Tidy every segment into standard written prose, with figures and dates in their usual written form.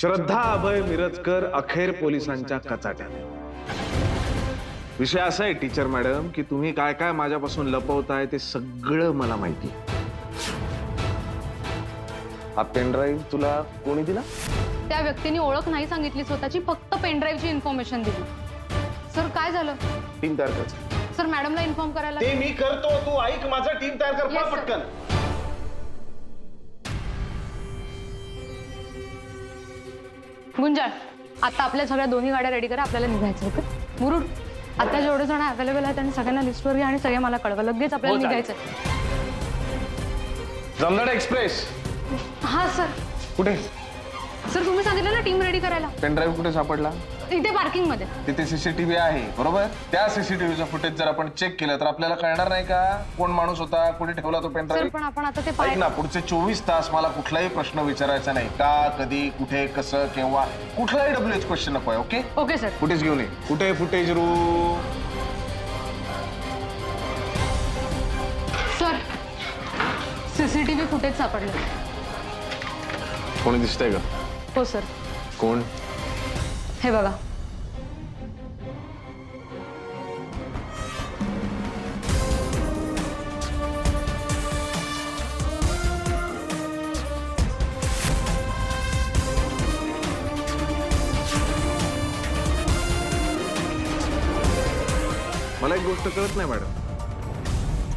श्रद्धा अभय मिरजकर अखेर पोलिसांच्या कचाट्यात। विषय असा आहे टीचर मॅडम की तुम्ही काय काय माझ्यापासून लपवताय ते सगळं मला माहिती आहे। हा पेनड्राईव्ह तुला कोणी दिला? त्या व्यक्तीने ओळख नाही सांगितली स्वतःची, फक्त पेनड्राईव्हची इन्फॉर्मेशन दिली। सर काय झालं? टीम तयार कर सर मॅडमला इन्फॉर्म करायला। ते मी करतो, तू ऐक माझं, टीम तयार कर Yes, sir. पटकन। गुंजाळ, आता आपल्या सगळ्या दोन्ही गाड्या रेडी करा, आपल्याला निघायचं आहे। मुरुड, आता जेवढे जण अवेलेबल आहेत त्यांनी सगळ्यांना लिस्टवर घ्या आणि सगळे मला कळवा, लगेच आपल्याला निघायचं आहे। जमदाड एक्सप्रेस हा सर। कुठे? सर तुम्ही सांगितलं ना टीम रेडी करायला। पेनड्राईव्ह कुठे सापडला? इथे पार्किंग मध्ये। तिथे सीसीटीव्ही आहे बरोबर? त्या सीसीटीव्हीचं फुटेज जर आपण चेक केलं तर आपल्याला कळणार नाही का कोण माणूस होता, कोणी ठेवला तो सर पेनड्राईव्ह? पण आपण आता ते ऐक ना, पुढचे 24 तास मला कुठलाही प्रश्न विचारायचा नाही, का, कधी, कुठे, कसं, केव्हा, कुठलाही डब्ल्यूएच क्वेश्चन नको आहे। Okay okay sir. फुटेज घेऊन ये। कुठे फुटेज रू? सर सीसीटीव्ही फुटेज सापडलं। कोणी दिसतंय का? हो सर। कोण? हे बघा। मला एक गोष्ट कळत नाही मॅडम,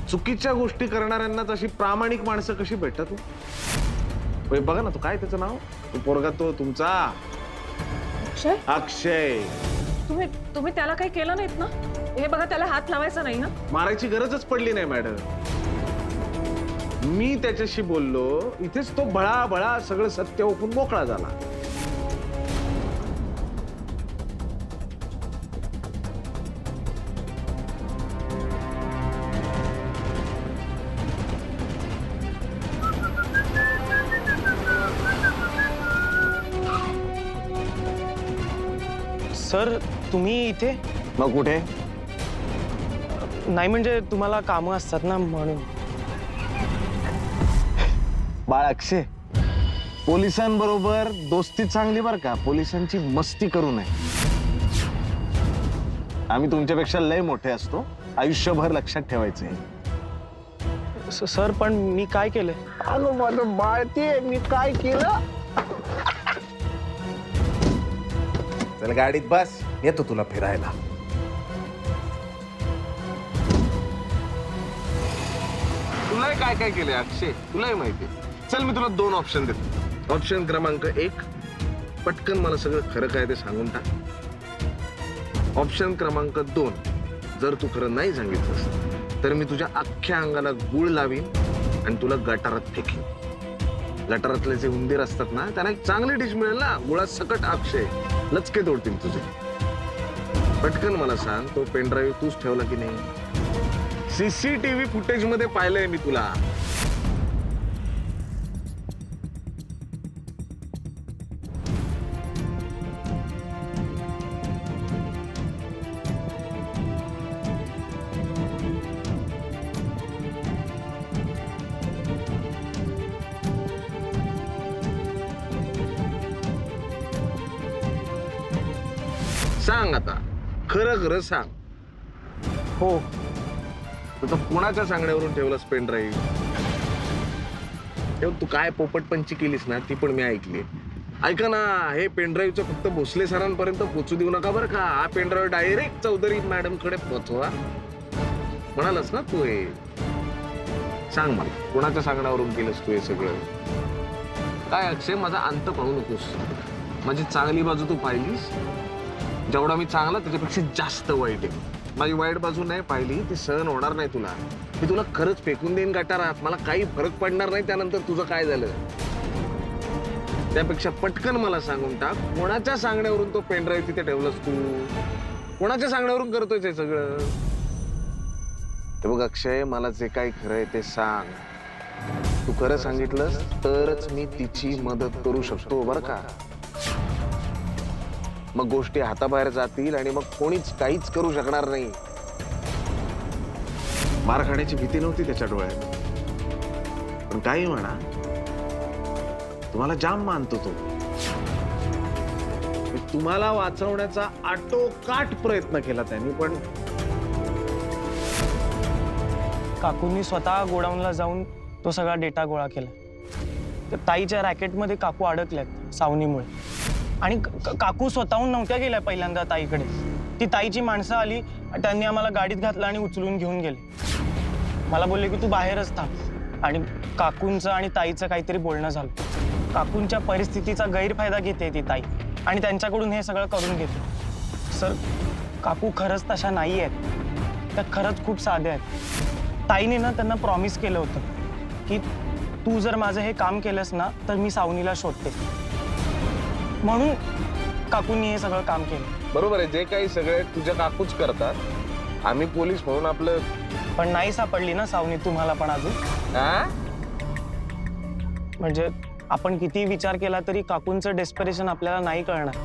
चुकीच्या गोष्टी करणाऱ्यांना तशी प्रामाणिक माणसं कशी भेटतात? तू बघा ना, तू काय त्याचं नाव, तो पोरगा तो तुमचा अक्षय, अक्षय, तुम्ही त्याला काही केलं नाहीत ना? हे बघा, त्याला हात लावायचा नाही ना? मारायची गरजच पडली नाही मॅडम। मी त्याच्याशी बोललो, इथेच तो बळा सगळं सत्य ओपून मोकळा झाला। सर तुम्ही इथे? मग कुठे? नाही म्हणजे तुम्हाला कामं असतात ना म्हणून। बाळ अक्षय, पोलिसांबरोबर दोस्ती चांगली बरं का, पोलिसांची मस्ती करू नये। आम्ही तुमच्यापेक्षा लय मोठे असतो, आयुष्यभर लक्षात ठेवायचंय। सर पण मी काय केलंय? अगं माझं बाळते, मी काय केलं? चल गाडीत बस, येतो तुला फिरायला। तुलाही काय काय केलंय अक्षय, तुलाही माहिती। चल मी तुला 2 ऑप्शन देतो। ऑप्शन क्रमांक 1, पटकन मला सगळं खरं काय ते सांगून टाक। ऑप्शन क्रमांक 2, जर तू खरं नाही सांगितलंस तर मी तुझ्या अख्ख्या अंगाला गुळ लावीन आणि तुला गटारात फेकीन। गटारातले जे उंदीर असतात ना, त्यांना एक चांगली डिश मिळेल ना, गुळात सकट अक्षय, लचके तोडतील तुझे। पटकन मला सांग, तो पेनड्राईव्ह तूच ठेवला की नाही? सीसीटीव्ही फुटेज मध्ये पाहिलंय मी तुला। सांग आता, खरं खरं सांग। हो। तर कोणाच्या सांगण्यावरून ठेवलास पेनड्राईव्ह? तू काय पोपटपंची केलीस ना, ती पण मी ऐकली। ऐका ना, हे पेनड्राईव्हचं फक्त भोसले सरांपर्यंत पोचू देऊ नका बरं का। हा पेनड्राईव्ह डायरेक्ट चौधरी मॅडम कडे पोचवा म्हणालस ना तू। हे सांग मला, कोणाच्या सांगण्यावरून केलंस तू हे सगळं? काय अक्षय, माझा अंत पाहू नकोस, माझी चांगली बाजू तू पाहिलीस? जेवढा मी चांगला त्याच्यापेक्षा जास्त वाईट आहे। माझी वाईट बाजू नाही पाहिली, ती सहन होणार नाही तुला। मी तुला खरंच फेकून देईन गटारात, मला काही फरक पडणार नाही त्यानंतर तुझं काय झालं। त्यापेक्षा पटकन मला सांगून टाक, कोणाच्या सांगण्यावरून तो पेनड्राईव्ह तिथे ठेवलास तू? कोणाच्या सांगण्यावरून करतोय ते सगळं? हे बघ अक्षय, मला जे काही खरं आहे ते सांग। तू खरं सांगितलंस तरच मी तिची मदत करू शकतो बरं का। मग गोष्टी हाताबाहेर जातील आणि मग कोणीच काहीच करू शकणार नाही। मार खाण्याची भीती नव्हती त्याच्या डोळ्यात, पण काही म्हणा, तुम्हाला जाम मानतो तो। तुम्हाला वाचवण्याचा आटोकाट प्रयत्न केला त्यांनी, पण काकूंनी स्वतः गोडाऊनला जाऊन तो सगळा डेटा गोळा केला. तर ताईच्या रॅकेटमध्ये काकू अडकल्यात सावनीमुळे. आणि काकू स्वतःहून नव्हत्या गेल्या पहिल्यांदा ताईकडे. ती ताईची माणसं आली, त्यांनी आम्हाला गाडीत घातलं आणि उचलून घेऊन गेले. मला बोलले की तू बाहेरच थांब. आणि काकूंचं आणि ताईचं काहीतरी बोलणं झालं. काकूंच्या परिस्थितीचा गैरफायदा घेते ती ताई आणि त्यांच्याकडून हे सगळं करून घेते. सर, काकू खरंच तशा नाही आहेत. त्या खरंच खूप साध्या आहेत. ताईने ना त्यांना प्रॉमिस केलं होतं की तू जर माझं हे काम केलंस ना तर मी सावनीला शोधते. म्हणून काकूंनी हे सगळं काम केलं. बरोबर आहे, जे काही सगळे तुझ्या काकूच करतात. आम्ही पोलीस म्हणून आपलं. पण नाही सापडली ना सावनी तुम्हाला पण अजून. हा? म्हणजे आपण किती विचार केला तरी काकूंचं डेस्परेशन आपल्याला नाही कळणार.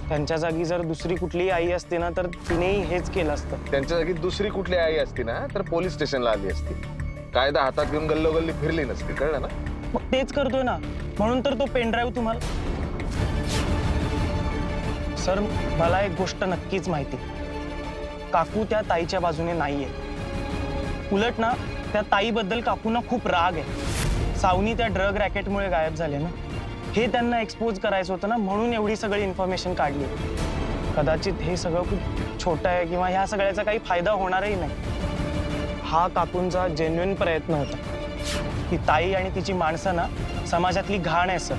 त्यांच्या जागी जर दुसरी कुठलीही आई असते ना तर तिनेही हेच केलं असतं. त्यांच्या जागी दुसरी कुठली आई असती ना तर पोलीस स्टेशनला आली असती. कायदा हातात घेऊन गल्लोगल्ली फिरली नसती, कळलं ना? मग तेच करतोय ना, म्हणून तर तो पेनड्राईव्ह तुम्हाला. सर, मला एक गोष्ट नक्कीच माहिती, काकू त्या ताईच्या बाजूने नाहीये. उलट ना त्या ताईबद्दल काकूंना खूप राग आहे. सावनी त्या ड्रग रॅकेटमुळे गायब झाले ना, हे त्यांना एक्सपोज करायचं होतं ना, म्हणून एवढी सगळी इन्फॉर्मेशन काढली. कदाचित हे सगळं खूप छोटं आहे किंवा ह्या सगळ्याचा काही फायदा होणारही नाही. हा काकूंचा जेन्युइन प्रयत्न होता की ताई आणि तिची माणसं ना समाजातली घाण आहे सर,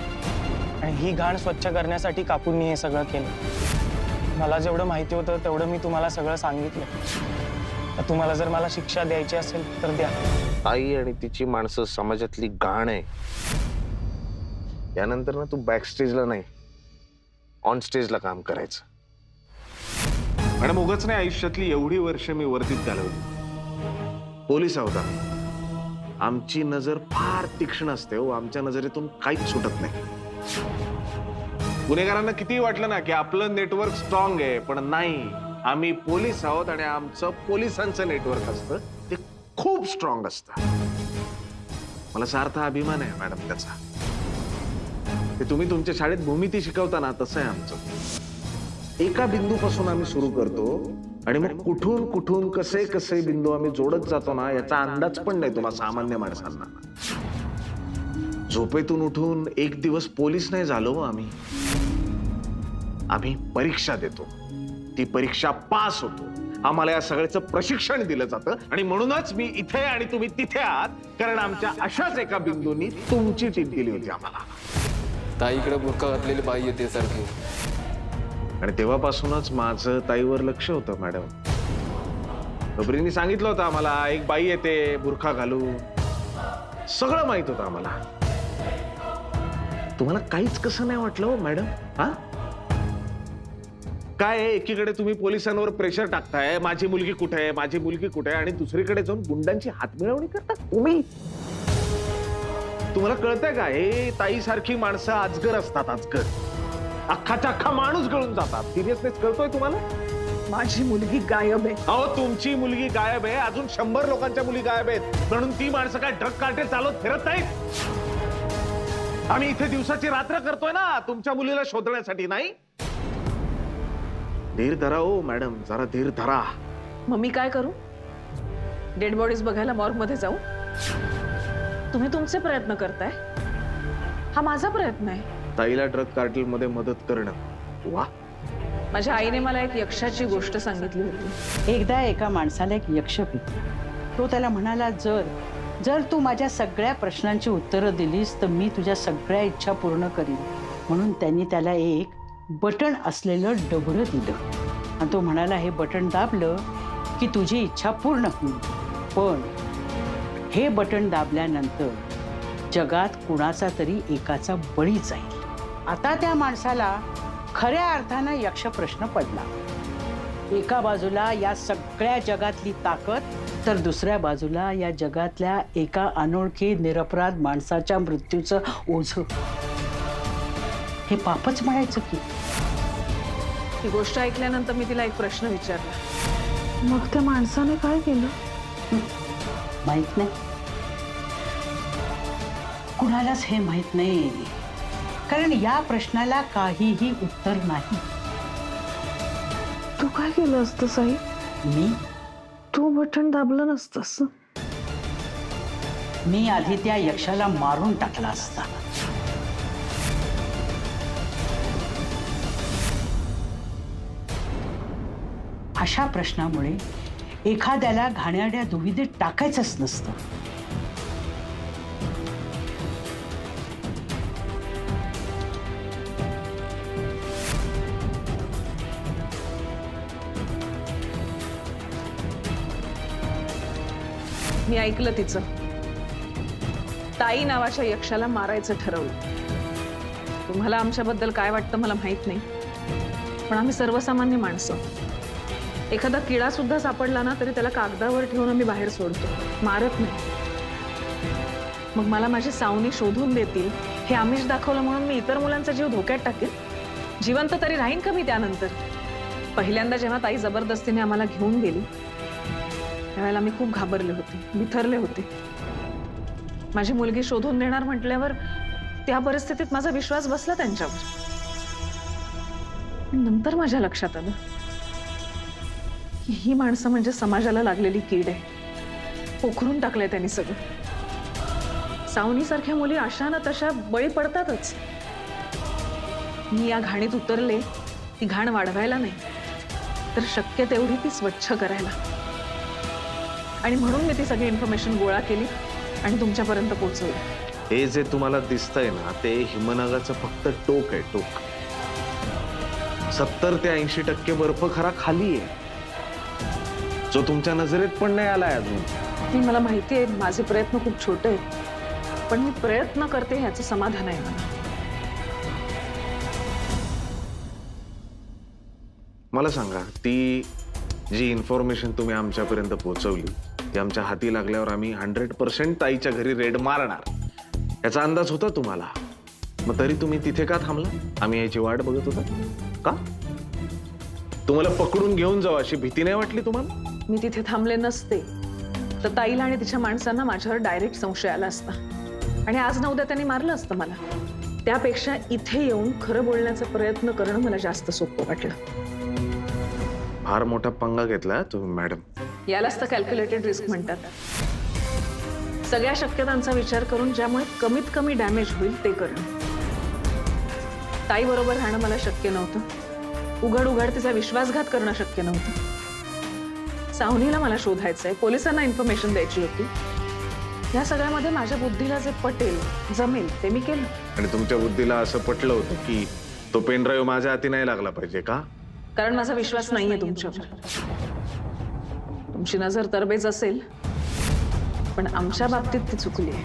आणि ही घाण स्वच्छ करण्यासाठी काकूंनी हे सगळं केलं. मला जेवढं माहिती होतं तेवढं मी तुम्हाला सगळं सांगितलं. तर तुम्हाला जर मला शिक्षा द्यायची असेल तर द्या. आई आणि तिची माणसं समाजातली घाण आहे. यानंतर ना तू बॅक स्टेजला नाही, ऑन स्टेजला काम करायचं. मॅडम, उगाच नाही आयुष्यातली एवढी वर्ष मी वर्दीत घालवली. पोलीस आहोत आमची नजर फार तीक्ष्ण असते हो. आमच्या नजरेतून काहीच सुटत नाही. गुन्हेगारांना किती वाटलं ना की आपलं नेटवर्क स्ट्रॉंग आहे, पण नाही. आम्ही पोलीस आहोत आणि आमचं पोलिसांचं नेटवर्क असतं ते खूप स्ट्रॉंग असतं. मला सार्थ अभिमान आहे मॅडम त्याचा. ते तुम्ही तुमच्या शाळेत भूमिती शिकवताना तसं आहे आमचं. एका बिंदूपासून आम्ही सुरू करतो आणि मग कुठून कुठून कसे कसे बिंदू आम्ही जोडत जातो ना याचा अंदाज पण नाही तुम्हाला सामान्य माणसांना. झोपेतून उठून एक दिवस पोलीस नाही झालो आम्ही परीक्षा देतो. ती परीक्षा पास होतो. आम्हाला या सगळ्याचं प्रशिक्षण दिलं जातं आणि म्हणूनच मी इथे आणि तुम्ही तिथे आहात, कारण आमच्या अशाच एका बिंदूंनी तुमची टीप दिली होती आम्हाला. ताईकडे बुरका घातलेली बाई येते सारखी. आणि तेव्हापासूनच माझं ताईवर लक्ष होतं मॅडम. खबरींनी सांगितलं होतं आम्हाला एक बाई येते बुरखा घालू. सगळं माहित होतं आम्हाला. तुम्हाला काहीच कसं नाही वाटलं हो मॅडम? हा काय आहे, एकीकडे तुम्ही पोलिसांवर प्रेशर टाकताय, माझी मुलगी कुठे आहे, माझी मुलगी कुठे आहे, आणि दुसरीकडे जाऊन गुंडांची हातमिळवणी करता तुम्ही. तुम्हाला कळतंय का, हे ताई सारखी माणसं अजगर असतात. अजगर अख्खाचा अख्खा माणूस गळून जातात. सिरियसनेस कळतोय तुम्हाला? माझी मुलगी गायब आहे. अहो, तुमची मुलगी गायब आहे, अजून 100 लोकांच्या मुली गायब आहेत. म्हणून ती माणसं काय ड्रग कार्टेल चालवत फिरत नाहीत. आम्ही इथे दिवसाची रात्र करतोय ना तुमच्या मुलीला शोधण्यासाठी. नाही, धीर धरा हो मॅडम, जरा धीर धरा. मग मी काय करू? डेड बॉडीज बघायला मॉर्ग मध्ये जाऊ? तुम्ही तुमचे प्रयत्न करताय, हा माझा प्रयत्न आहे. ताईला ड्रग कार्टेल मध्ये मदत करणं. वा. माझ्या आईने मला एक यक्षाची गोष्ट सांगितली होती. एकदा एका माणसाला एक यक्ष भेटला. तो त्याला म्हणाला, जर तू माझ्या सगळ्या प्रश्नांची उत्तरं दिलीस तर मी तुझ्या सगळ्या इच्छा पूर्ण करीन. म्हणून त्यांनी त्याला एक बटण असलेलं डबडं दिलं आणि तो म्हणाला, हे बटण दाबलं की तुझी इच्छा पूर्ण होईल. पण हे बटण दाबल्यानंतर जगात कुणाचा तरी एकाचा बळी जाईल. आता त्या माणसाला खऱ्या अर्थानं यक्ष प्रश्न पडला. एका बाजूला या सगळ्या जगातली ताकद, तर दुसऱ्या बाजूला या जगातल्या एका अनोळखी निरपराध माणसाच्या मृत्यूचं ओझं. हे पापच म्हणायचं की? ही गोष्ट ऐकल्यानंतर मी तिला एक प्रश्न विचारला. मग त्या माणसाने काय केलं? माहित नाही, कुणालाच हे माहित नाही. कारण या प्रश्नाला काहीही उत्तर नाही. तू काय केलं असतं साई? मी तू बटन दाबलं नसतंस. मी आधी त्या यक्षाला मारून टाकला असता. अशा प्रश्नामुळे एखाद्याला घाणेरड्या दुविधेत टाकायचंच नसतं. मी ऐकलं तिचं. ताई नावाच्या यक्षाला मारायचं ठरवलं. तुम्हाला आमच्याबद्दल काय वाटतं मला माहित नाही, पण आम्ही सर्वसामान्य माणसं. एखादा किडा सुद्धा सापडला ना तरी त्याला कागदावर ठेवून आम्ही बाहेर सोडतो, मारत नाही. मग मला माझी सावनी शोधून देतील हे आमिष दाखवलं म्हणून मी इतर मुलांचा जीव धोक्यात टाकेन? जिवंत तरी राहीन का मी त्यानंतर? पहिल्यांदा जेव्हा ताई जबरदस्तीने आम्हाला घेऊन गेली त्यावेळेला मी खूप घाबरले होते, बिथरले होते. माझी मुलगी शोधून देणार म्हटल्यावर त्या परिस्थितीत माझा विश्वास बसला त्यांच्यावर. पण नंतर माझ्या लक्षात आलं की ही माणसं म्हणजे समाजाला लागलेली कीड आहे. पोखरून टाकलंय त्यांनी सगळं. सावनीसारख्या मुली अशा ना तशा बळी पडतातच. मी या घाणीत उतरले ती घाण वाढवायला नाही, तर शक्य तेवढी ती स्वच्छ करायला. आणि म्हणून मी ती सगळी इन्फॉर्मेशन गोळा केली आणि तुमच्यापर्यंत पोहोचवली. हे जे तुम्हाला दिसतंय ना ते हिमनगाचं फक्त टोक आहे, टोक. 70 ते 80% बर्फ खरा खाली आहे, जो तुमच्या नजरेत पण नाही आलाय अजून. ती मला माहिती आहे माझे प्रयत्न खूप छोटे आहेत, पण मी प्रयत्न करते ह्याचं समाधान आहे मला. मला सांगा, ती जी इन्फॉर्मेशन तुम्ही आमच्यापर्यंत पोहोचवली ती आमच्या हाती लागल्यावर आम्ही 100% ताईच्या घरी रेड मारणार याचा अंदाज होता तुम्हाला. मग तरी तुम्ही तिथे का थांबला? आम्ही याची वाट बघत होता का? तुम्हाला पकडून घेऊन जाऊ अशी भीती नाही वाटली तुम्हाला? मी तिथे थांबले नसते तर ताईला आणि तिच्या माणसांना माझ्यावर डायरेक्ट संशय आला असता आणि आज ना उद्या त्यांनी मारलं असतं मला. त्यापेक्षा इथे येऊन खरं बोलण्याचा प्रयत्न करणं मला जास्त सोपं वाटलं. फार मोठा पंगा घेतला तुम्ही मॅडम. यालाच तर कॅल्क्युलेटेड रिस्क म्हणतात. सगळ्या शक्यतांचा विचार करून ज्यामुळे कमीत कमी डॅमेज होईल ते करणं. ताई बरोबर राहणं मला शक्य नव्हतं. उघड उघड तिचा विश्वासघात करणं शक्य नव्हतं. सावनीला मला शोधायचंय, पोलिसांना इन्फॉर्मेशन द्यायची होती. या सगळ्यामध्ये माझ्या बुद्धीला जे पटेल जमेल ते मी केलं. आणि तुमच्या बुद्धीला असं पटलं होतं की तो पेनड्राईव्ह माझ्या हाती नाही लागला पाहिजे का? कारण माझा विश्वास नाहीये तुमच्यावर. तुमची नजर तरबेज असेल पण आमच्या बाबतीत ती चुकली आहे.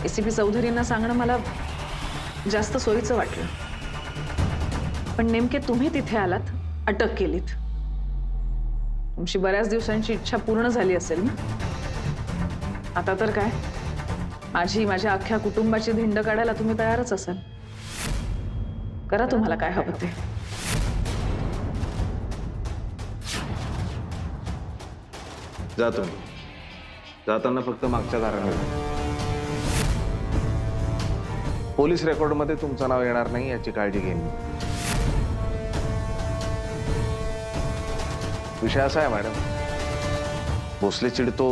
एसीपी चौधरींना सांगणं मला जास्त सोयीचं वाटलं, पण नेमके तुम्ही तिथे आलात, अटक केलीत. तुमची बऱ्याच दिवसांची इच्छा पूर्ण झाली असेल ना? आता तर काय, माझ्या अख्ख्या कुटुंबाची धिंड काढायला तुम्ही तयारच असाल. करा तुम्हाला काय हवं ते. जा तुम्ही. जाताना फक्त मागच्या दाराने जा. पोलीस रेकॉर्डमध्ये तुमचं नाव येणार नाही याची काळजी घेईन मी. विषय असा आहे मॅडम, भोसले चिडतो,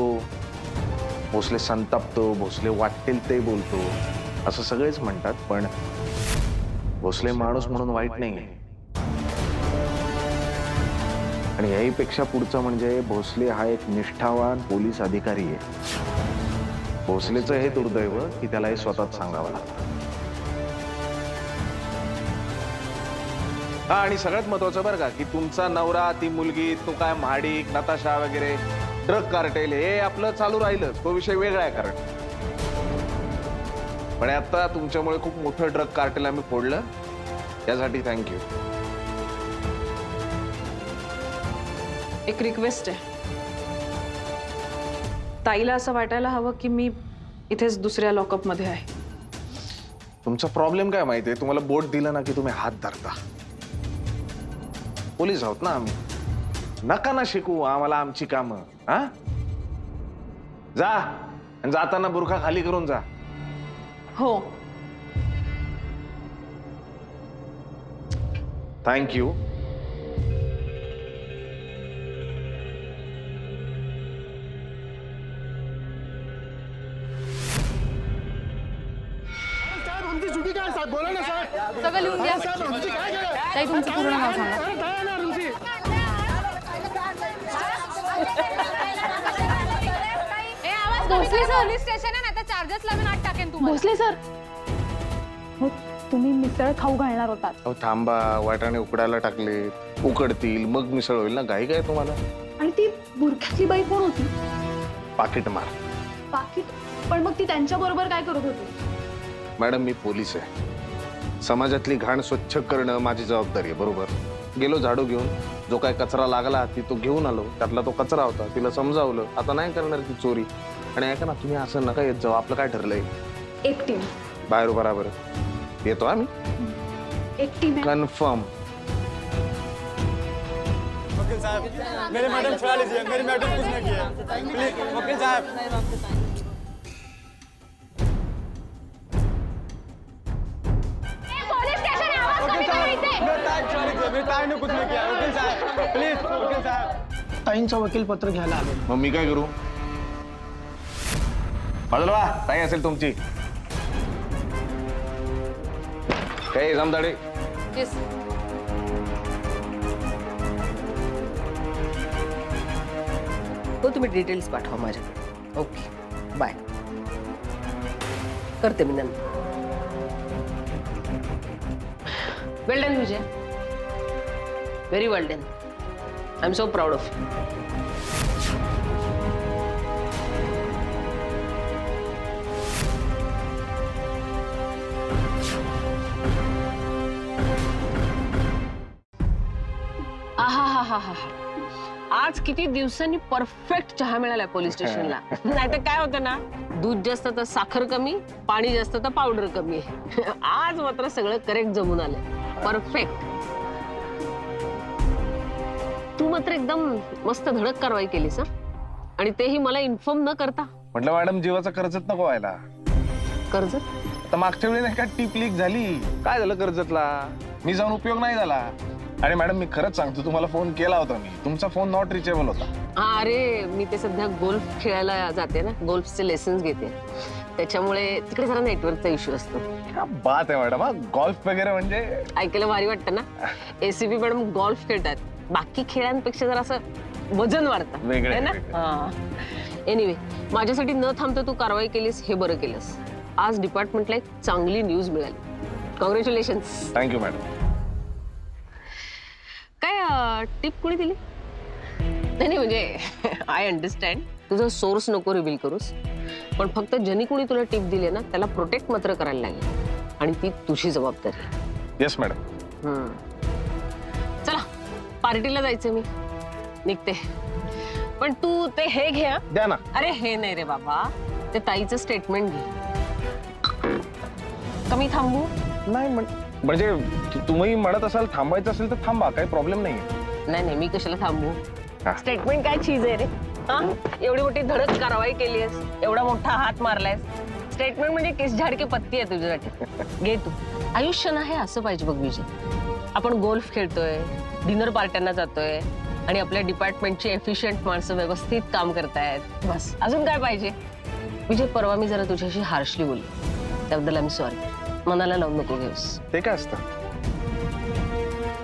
भोसले संतापतो, भोसले वाटेल ते बोलतो असं सगळेच म्हणतात, पण भोसले माणूस म्हणून वाईट नाही. आणि याहीपेक्षा पुढचं म्हणजे भोसले हा एक निष्ठावान पोलीस अधिकारी आहे. भोसलेचं हे दुर्दैव की त्याला हे स्वतःच सांगावं लागतं. हा, आणि सगळ्यात महत्वाचं बरं का की तुमचा नवरा, ती मुलगी, तो काय महाडिक, नताशा वगैरे ड्रग कार्टेल हे आपलं चालू राहिलं, तो विषय वेगळा आहे. कारण पण आता तुमच्यामुळे खूप मोठं ड्रग कार्टेल आम्ही फोडलं, यासाठी थँक्यू. एक रिक्वेस्ट आहे. ताईला असं वाटायला हवं की मी इथेच दुसऱ्या लॉकअप मध्ये आहे. तुमचा प्रॉब्लेम काय माहितीये? तुम्हाला बोट दिलं ना की तुम्ही हात धरता. पोलीस आहोत ना आम्ही, नका ना शिकू आम्हाला आमची कामं. हा, जा आणि जाताना बुरखा खाली करून जा. हो, थँक्यू. सगळं लिहून घ्या. ताई तुमचं पूर्ण नाव सांगा. भोसले सर पोलीस स्टेशन आहे ना, आता चार्जेस लावून आत टाकेन तुम्हाला. भोसले सर हो, तुम्ही मिसळ खाऊ घालणार होतात. अहो थांबा, वाटाणे उकडायला टाकले, उकडतील मग मिसळ होईल ना. घाई काय तुम्हाला? आणि ती बुरख्यातली बाई कोण होती? पाकिट मार. पाकिट? पण मग ती त्यांच्या बरोबर काय करत होती? मॅडम मी पोलीस आहे. समाजातली घाण स्वच्छ करणं माझी जबाबदारी आहे, बरोबर. गेलो झाडू घेऊन, जो काय कचरा लागला ती तो घेऊन आलो. त्यातला तो कचरा होता, तिला समजावलं आता नाही करणार ती चोरी. आणि ऐका ना, तुम्ही असं नका येत जाऊ. आपलं काय ठरलंय? एक टीम. बाहेर उभा राहा बरं. येतो आम्ही एक टीम आहे. कन्फर्म. वकील साहब मेरी मैडम छुड़ा लीजिए, मेरी मैडम कुछ नहीं किया प्लीज वकील साहब. मेरी ताई ने कुछ नहीं किया वकील साहब, प्लीज वकील साहब. ताईंचं वकील पत्र घ्यायला आलो. मग मी काय करू? बदलवा काय असेल तुमची. काय जमदाडे? येस. हो तुम्ही डिटेल्स पाठवा माझ्याकडे. Okay bye. करते मी नंतर. Well done Vijay, very well done. I am so proud of you. आज किती दिवसांनी परफेक्ट चहा मिळाला पोलीस स्टेशनला. नाहीतर काय होतं ना, दूध जास्त तर साखर कमी, पाणी जास्त तर पावडर कमी. आज मात्र सगळं करेक्ट जमून आलं. परफेक्ट. तू मात्र एकदम मस्त धडक कारवाई केलीस हं? आणि तेही मला इन्फॉर्म न करता. म्हटलं मॅडम जीवाचा कर्जत नको व्हायला. कर्ज? तर मागच्या वेळी नाही का टीप लीक झाली. काय झालं कर्जतला? मी जाऊन उपयोग नाही झाला. आणि मॅडम मी खरंच सांगतो, तुम्हाला फोन केला होता मी, तुमचा फोन नॉट रिचेबल होता. अरे मी ते सध्या गोल्फ खेळायला जाते ना, गोल्फचे लेसन्स घेते, त्याच्यामुळे तिकडे जरा नेटवर्कचा इश्यू असतो. क्या बात आहे मॅडम. हा गॉल्फ वगैरे म्हणजे ऐकायला भारी वाटतं ना. एसीपी मॅडम गोल्फ खेळतात, बाकी खेळांपेक्षा जरा असं वजन वाढतं वेगळं है ना. हा एनिवे, माझ्यासाठी न थांबता तू कारवाई केलीस हे बरं केलंस. आज डिपार्टमेंटला एक चांगली न्यूज मिळाली. कॉंग्रॅच्युलेशन्स. Thank you madam. काय टिप कोणी दिली? नाही म्हणजे आय अंडरस्टँड तुझा सोर्स नको रिव्हील करूस, पण फक्त ज्यांनी कोणी तुला टिप दिली ना त्याला प्रोटेक्ट मात्र करायला लागेल, आणि ती तुझी जबाबदारी. Yes madam. चला पार्टीला जायचं, मी निघते. पण तू ते हे घे. द्या ना. अरे हे नाही रे बाबा, ते ताईचं स्टेटमेंट घे. कमी थांबू? नाही म्हणजे तुम्ही म्हणत असाल थांबायचं असेल तर थांबा, काही प्रॉब्लेम नाही. नाही मी कशाला थांबू. स्टेटमेंट काय चीज आहे रे. हा एवढी मोठी धडक कारवाई केली आहेस, एवढा मोठा हात मारलायस, स्टेटमेंट म्हणजे केस झाडके पत्ती आहे तुझ्यासाठी. घे तू. आयुष्य ना हे असं पाहिजे बघ विजय. आपण गोल्फ खेळतोय, डिनर पार्ट्यांना जातोय, आणि आपल्या डिपार्टमेंटची एफिशियंट माणसं व्यवस्थित काम करतायत, बस. अजून काय पाहिजे? विजय परवा मी जरा तुझ्याशी हार्शली बोलली, त्याबद्दल आय एम सॉरी. मनाला लावून नको घेऊस. ते काय असतं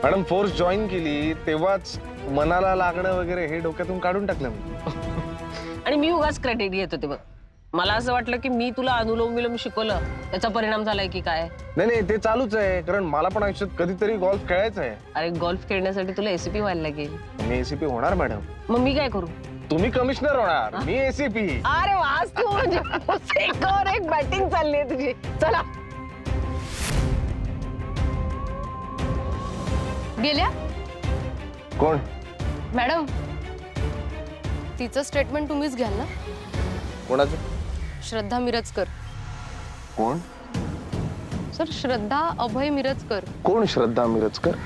मॅडम, फोर्स जॉईन केली तेव्हाच मनाला लागणं वगैरे हे डोक्यातून काढून टाकलं मी. आणि मी उगाच क्रेडिट घेत होते बघ. मला असं वाटलं की मी तुला अनुलोम विलोम शिकवलं, त्याचा परिणाम झालाय की काय. नाही ते चालूच आहे, कारण मला पण आयुष्यात कधीतरी गोल्फ खेळायचं आहे. अरे गोल्फ खेळण्यासाठी तुला एसीपी व्हायला लागेल. मी एसीपी होणार मॅडम. मग मी काय करू? तुम्ही कमिशनर होणार, मी एसीपी. अरे वाच तू, म्हणजे एक बॅटिंग चालली आहे तुझी. चला. गेल्या कोण? मॅडम, तिचं स्टेटमेंट तुम्हीच घ्याल ना? कोणाचं? श्रद्धा मिरजकर. कोण? सर, श्रद्धा अभय मिरजकर. कोण श्रद्धा मिरजकर?